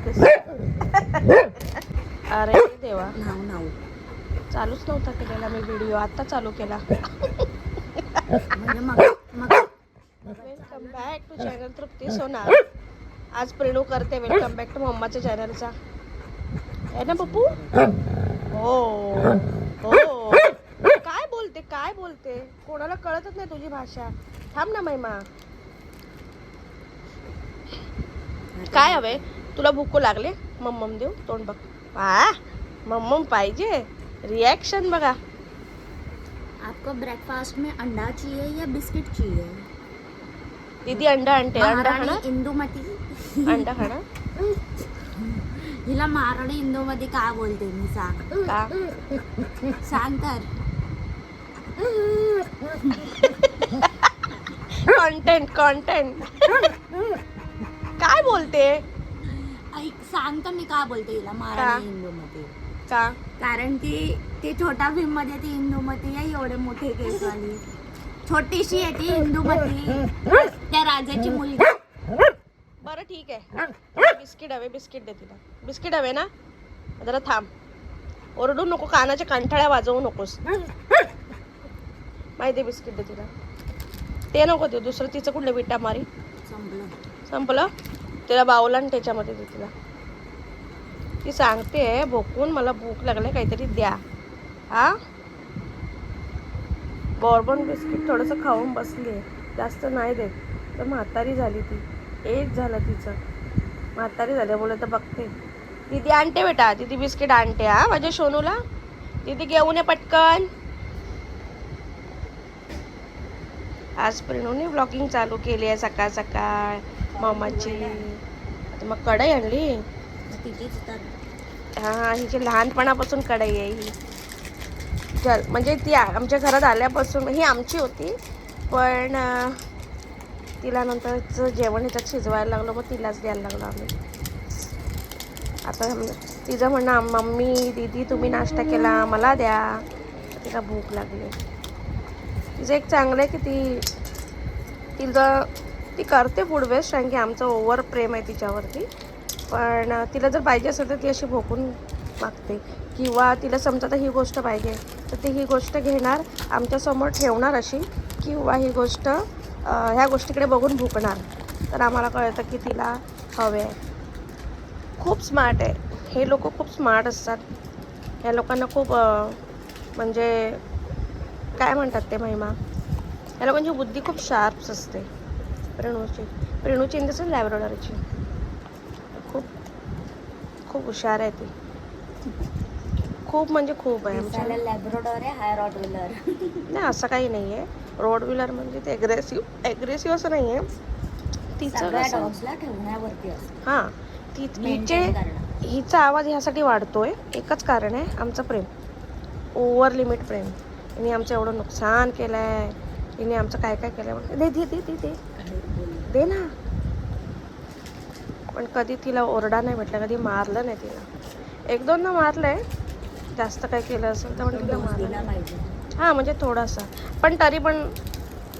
करतेस? अरे देवा, नाव नाव चालूच नव्हता केलेला मी व्हिडिओ, आता चालू केला. म्हणजे मग वेलकम बॅक टू चॅनल तृप्ती सोनार. आज प्रेणू करते वेलकम बॅक टू मम्माच्या चॅनलचा, आहे ना पप्पू? हो हो. काय बोलते कोणाला कळतच नाही तुझी भाषा. थांब ना महिमा. काय हवे तुला? भूक लागले? मम्मम देऊ? तोंड बघ. मम्मम पाहिजे. रिॲक्शन बघा. आपको ब्रेकफास्ट में अंडा चाहिए या बिस्किट चाहिए? दीदी अंडा आणते. अंडा महाराणी खाणार? इंदुमती अंडा खाणार हिला महाराणी इंदुमती काय बोलते मी सांग? का? सांग तर. कंटेंट काय बोलते? ऐक सांग तर मी काय बोलते हिला महाराणी इंदुमती. का? कारण की ते छोटा भीम मध्ये ती इंदुमती आहे, एवढे मोठे केसवाली छोटीशी आहे ती इंदुमती, त्या राजाची मुलगी. बरं ठीक आहे. बिस्किट हवे? बिस्किट दे तिला. बिस्किट हवे ना? जरा थांब. ओरडू नको, कानाच्या कंठाळ्या वाजवू नकोस. माहिती बिस्किट दे तिला. ते नको देऊ, दुसरं तिचं कुठलं विटा मारी. संपलं? तिला बावला आणि त्याच्यामध्ये दे तिला. ती सांगते भोकून मला भूक लागले, काहीतरी द्या. हा, बॉर्बन बिस्किट थोडंसं खाऊन बसली आहे, जास्त नाही देत. तर म्हातारी झाली ती, एज झालं तिचं, म्हातारी झाली. बोलत तर बघते. दीदी आणते बेटा, दीदी बिस्किट आणते. हा माझ्या सोनूला दीदी घेऊन ये पटकन. आज प्रेणूने ब्लॉगिंग चालू केली आहे सकाळ सकाळ मामाची. आता मग कढई आणली. हा, हिची लहानपणापासून कढई आहे ही. चल, म्हणजे ती आमच्या घरात आल्यापासून ही आमची होती, पण तिला नंतरचं जेवण ह्याच्यात शिजवायला लागलं, मग तिलाच द्यायला लागलो आम्ही. आता तिचं म्हणणं, मम्मी दीदी तुम्ही नाश्ता केला मला द्या, तिला भूक लागली. तिचं एक चांगलं आहे की ती करते फूड वेस्ट, कारण की आमचं ओव्हर प्रेम आहे तिच्यावरती. पण तिला जर पाहिजे असेल तर ती अशी भोकून मागते, किंवा तिला समजा तर ही गोष्ट पाहिजे तर ती ही गोष्ट घेणार, आमच्यासमोर ठेवणार अशी, किंवा ही गोष्ट ह्या गोष्टीकडे बघून भुकणार. तर आम्हाला कळतं की तिला हवे आहे. खूप स्मार्ट आहे हे लोक, खूप स्मार्ट असतात. ह्या लोकांना खूप म्हणजे काय म्हणतात ते महिमा, ह्या लोकांची बुद्धी खूप शार्प्स असते. प्रेणूची इन द सेन्स लॅब्राडॉरची खूप हुशार आहे ती. खूप म्हणजे खूप आहे. आमच्या लॅब्राडॉर आहे, हाय रॉड व्हीलर. नाही असं काही नाही आहे. रोड व्हीलर म्हणजे ते ॲग्रेसिव्ह असं नाही आहे. तिचं डॉग्सला ठेवण्यावरती असतं. हां, हिचा आवाज ह्यासाठी वाढतोय, एकच कारण आहे, आमचं प्रेम, ओव्हर लिमिट प्रेम. हिने आमचं एवढं नुकसान केलं आहे, हिने आमचं काय काय केलं आहे. दे दे दे दे दे दे ना. पण कधी तिला ओरडा नाही भेटला, कधी मारलं नाही तिला. एक दोनदा मारलं आहे, जास्त काय केलं असेल तर पण तिला मारलं पाहिजे. हां, म्हणजे थोडासा. पण तरी पण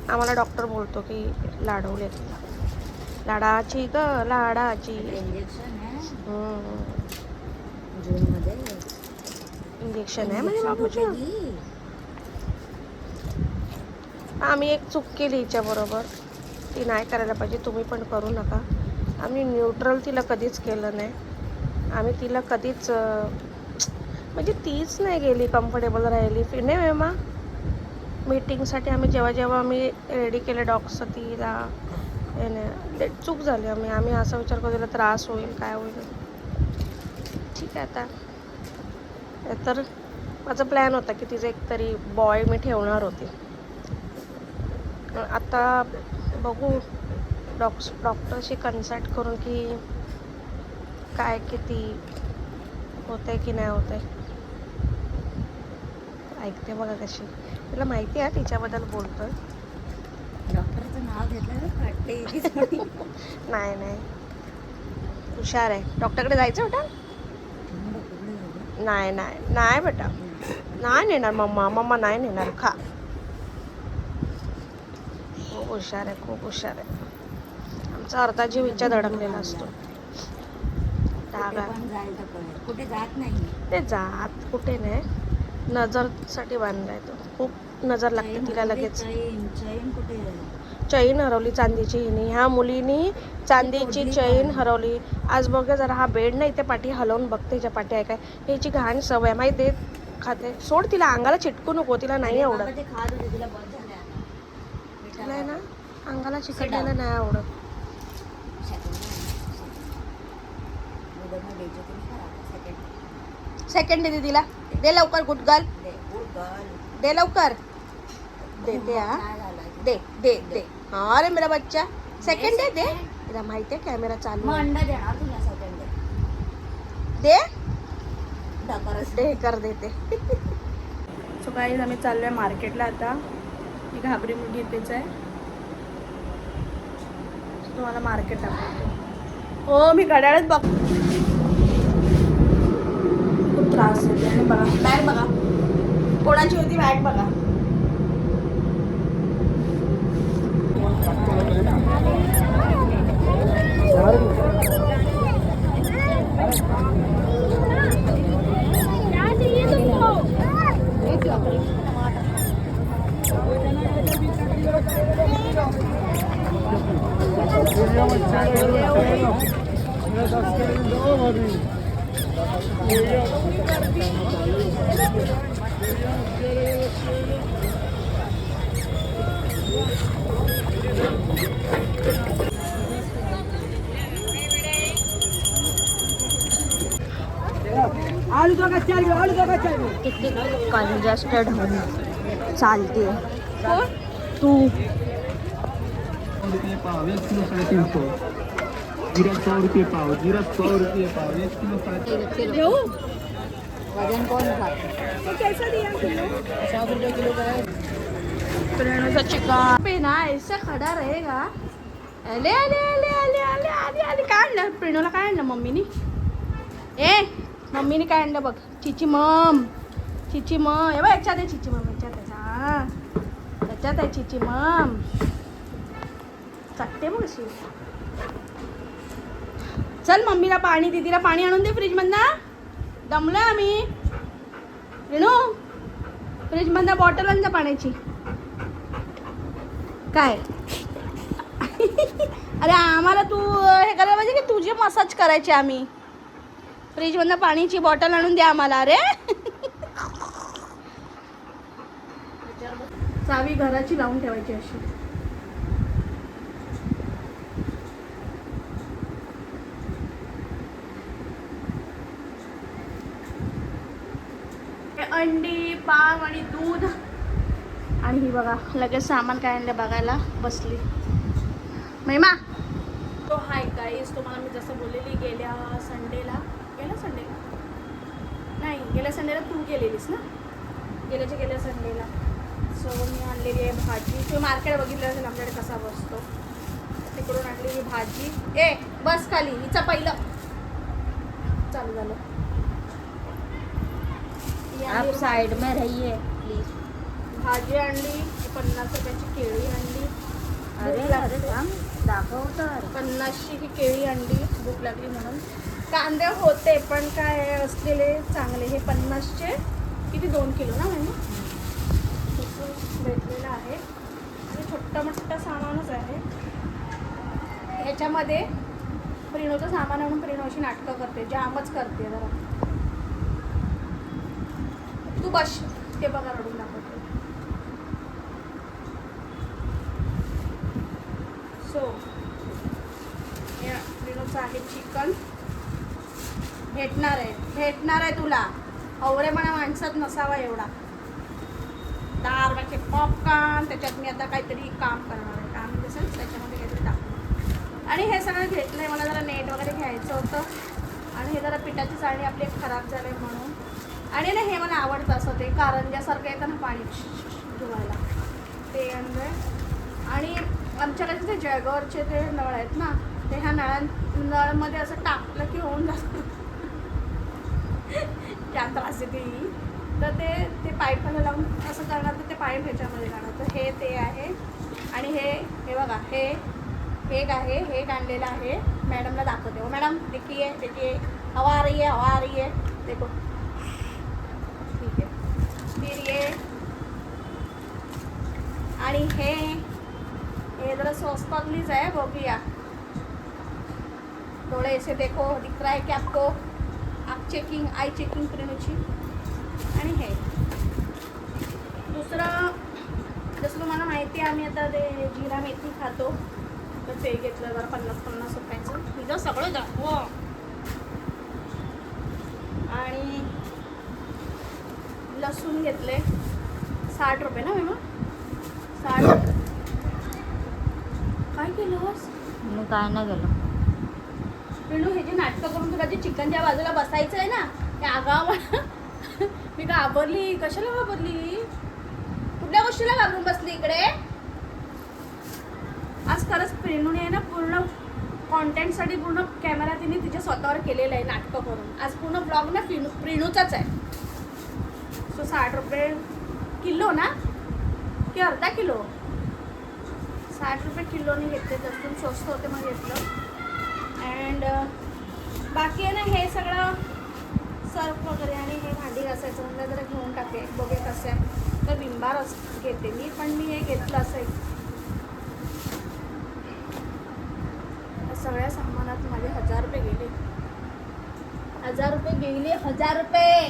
आम्हाला डॉक्टर बोलतो की लाडवले तिला, लाडाची ग लाडाची. इंजेक्शन आहे इंजेक्शन आहे म्हणजे बाबूचं. आम्ही एक चूक केली हिच्याबरोबर, ती नाही करायला पाहिजे, तुम्ही पण करू नका. आम्ही न्यूट्रल तिला कधीच केलं नाही. आम्ही तिला कधीच म्हणजे तीच नाही गेली, कम्फर्टेबल राहिली. नाही मेमा, मीटिंगसाठी आम्ही जेव्हा आम्ही रेडी केलं डॉग्सचं, तिला हे नाही, चूक झाली. आम्ही असा विचार करू, तिला त्रास होईल, काय होईल. ठीक आहे. आता तर माझा प्लॅन होता की तिचं एकतरी बॉय मी ठेवणार होती. आता बघू डॉक्टरशी कन्सल्ट करून की काय किती होत आहे की नाही होत आहे. ऐकते बघा कशी, तिला माहिती आहे तिच्याबद्दल बोलतोय. डॉक्टरचं नाव घेतलं नाही हुशार आहे. डॉक्टरकडे जायचं बेटा? नाही बेटा, नाही नेणार मम्मा नाही नेणार. खा. खूप हुशार आहे, खूप हुशार आहे. आमचा अर्धा जीव हिच्यात अडकलेला असतो. धागा पण जायला कळेल, कुठे जात नाही. ते जात कुठे नाही, नजरसाठी बांधलाय तो. खूप नजर लागते तिला लगेच. चैन कुठे आहे? चैन हरवली चांदीची हिनी, ह्या मुलीनी चांदीची चैन हरवली. आज बघ जरा हा बेड नाही, ते पाठी हलवून बघते हिच्या पाठी आहे काय. ह्याची घाण सवय माहिती देत खाते. सोड तिला, अंगाला चिटकू नको, तिला नाही आवडत. बाबा ते खात होते, तिला बस झालं आता. तिला आहे ना अंगाला चिकटलेलं नाही आवडत. सेकंड दे तिला, दे लवकर गुटगल, दे लवकर. देते हा, दे दे दे. हा रे मेरा बच्चा, सेकंड दे दे. तिला माहिती आहे कॅमेरा चालू आहे. अंडा देणार तुला सेकंड दे ढकरच दे कर देते. सो गाईज आम्ही चाललोय मार्केटला आता. ही घाबरी मुलगी इथेच आहे. तुम्हाला मार्केट दाखवते. हो मी घड्याळच बघ. खूप त्रास होते. आणि बघा बॅग बघा, कोणाची होती बॅग बघा. किती कंजेस्टेड होऊन चालते तू. रुपये पाव, 1 किलो 350. जीरा 100 रुपये पाव, जीरा 100 रुपये पाव, 1 किलो 350. वजन कोण खात? चिकन पे ना ऐसा खड़ा रहेगा. अले अले अले अले अले आले आले. काय आणलं प्रेणूला, काय आणलं मम्मीनी? मम्मीने काय आणलं बघ. चिची मम, चिची मम. हे बघ याच्यात आहे चिची मम, याच्यात आहे. हा याच्यात आहे चिची मम. चटते मग अशी. चल मम्मीला पाणी, दीदीला पाणी आणून दे फ्रीजमधनं. दमलोय आम्ही. रेणू फ्रीजमधनं बॉटल आण जा पाण्याची. काय अरे आम्हाला तू हे करायला पाहिजे की तुझी मसाज करायची. आम्ही फ्रीजमधनं पाण्याची बॉटल आणून द्या आम्हाला. अरे चावी घराची लावून ठेवायची अशी. अंडी, पाव आणि दूध. आणि ही बघा लगेच सामान काय आणलं बघायला बसली महिमा. तो हाय गाईज, तुम्हाला मी जसं बोललेली गेल्या संडेला नाही, गेल्या संडेला तू गेलेलीस ना, गेल्या संडेला. सो मी आणलेली आहे भाजी. तुम्ही मार्केट बघितलं असेल आमच्याकडे कसा बसतो. तिकडून आणलेली भाजी. बस खाली, हिचं पहिलं चालू झालं. आप साइड में रहिए प्लीज. भाजी आणली, 50 रुपयाची केळी आणली. अरे थांब, दाखव तर. 50ची ही केळी आणली, भूक लागली म्हणून. कांदे होते पण काय असलेले चांगले. हे 50चे किती, 2 किलो ना म्हणजे भेटलेलं आहे. आणि छोट्टा मोठा सामानच आहे. ह्याच्यामध्ये प्रिणोचं सामान आणून प्रिणो अशी नाटकं करते, जामच करते जरा. तू बस, ते बघा रडून दाखवते. सो प्रिणोचं आहे चिकन. भेटणार आहे तुला. अवरेपणा माणसात नसावा एवढा. 10 रुपयाचे पॉपकॉर्न. त्याच्यात मी आता काहीतरी काम करणार आहे. काम दिसेल त्याच्यामध्ये काहीतरी टाकणार. आणि हे सगळं घेतलं आहे, मला जरा नेट वगैरे घ्यायचं होतं. आणि हे जरा पिठाची चाळणी आपली खराब झालं आहे म्हणून. आणि ना हे मला आवडतं असं, ते कारंज्यासारखं येतं ना पाणी धुवायला, ते आणलं. आणि आमच्याकडे ते जयगौरचे ते नळ आहेत ना, ते ह्या नळमध्ये असं टाकलं की होऊन जातं. त्या त्रास येते ही. तर ते पाईपाला लावून असं करणार, तर ते पाईप ह्याच्यामध्ये जाणार. तर हे ते आहे. आणि हे बघा, हे एक आहे, हे एक आणलेलं आहे. मॅडमला दाखवते. हो मॅडम देखिए हवा आ रही है देखो ठीक है फिर ये आणि हे जरा स्वस्तातलीच आहे बघूया थोड़े ऐसे देखो दिख रहा है कि आपको आप चेकिंग आई चेकिंग प्रेमची आणि हे दुसरं जसं तुम्हाला माहिती आहे आम्ही आता ते जिरा मेथी खातो तर ते घेतलं जरा 50-50 रुपयाचं तिथं सगळं दाखव आणि लसूण घेतले 60 रुपये ना मॅम 60 काय केलंस मी काय नाही गेलो पिणू हे जे नाटकं करून तुला जे चिकनच्या बाजूला बसायचं आहे ना ते आगाव मी घाबरली कशाला घाबरली कुठल्या गोष्टीला घाबरून बसली इकडे आज खरंच प्रेणूने आहे ना पूर्ण कॉन्टेंटसाठी पूर्ण कॅमेरा तिने तिच्या स्वतःवर केलेला आहे नाटकं करून आज पूर्ण ब्लॉग ना प्रेणूचाच आहे सो 60 रुपये किलो ना की अर्धा किलो 60 रुपये किलोने घेतले त्यातून स्वस्त होते मग घेतलं अँड बाकी आहे ना हे सगळं सर्फ वगैरे आणि हे भांडी घासायचं म्हणलं जरा घेऊन टाके बघे कसं आहे तर विंबारच घेते मी पण मी हे घेतलं असं एक सगळ्या सामानात माझे 1000 रुपये गेले 1000 रुपये गेले 1000 रुपये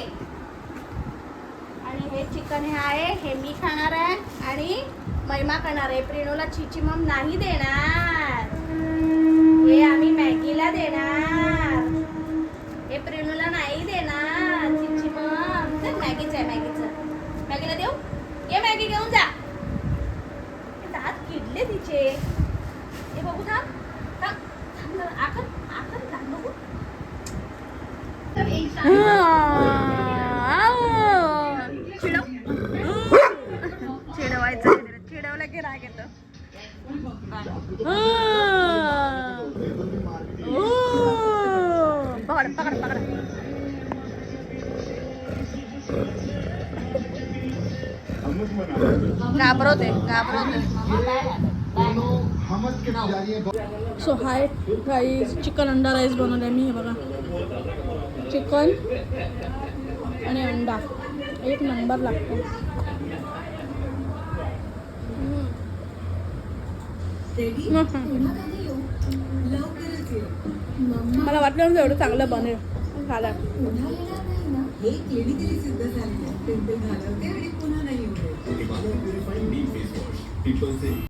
आणि हे चिकन हे आहे हे मी खाणार आहे आणि महिमा खाणार आहे प्रेणूला चिची मम नाही देणार हे आम्ही मॅगीला देणार हे प्रेणूला नाही देणार चिची मम तर मॅगीचं आहे मॅगीला देऊ ये मॅगी घेऊन जा हे दात किडले तिचे हे बघू थांब आखर दात बघू चिडवायचं चिडवलं की राग येतं पकड घाबरवते सो हाय राईस चिकन अंडा राईस बनवलाय मी हे बघा चिकन आणि अंडा एक नंबर लागतो मला वाटलं नव्हतं एवढं चांगलं बनेल झालं हे क्लिनिकली सिद्ध झाले पिंपल घालवते आणि पुन्हा नाही होते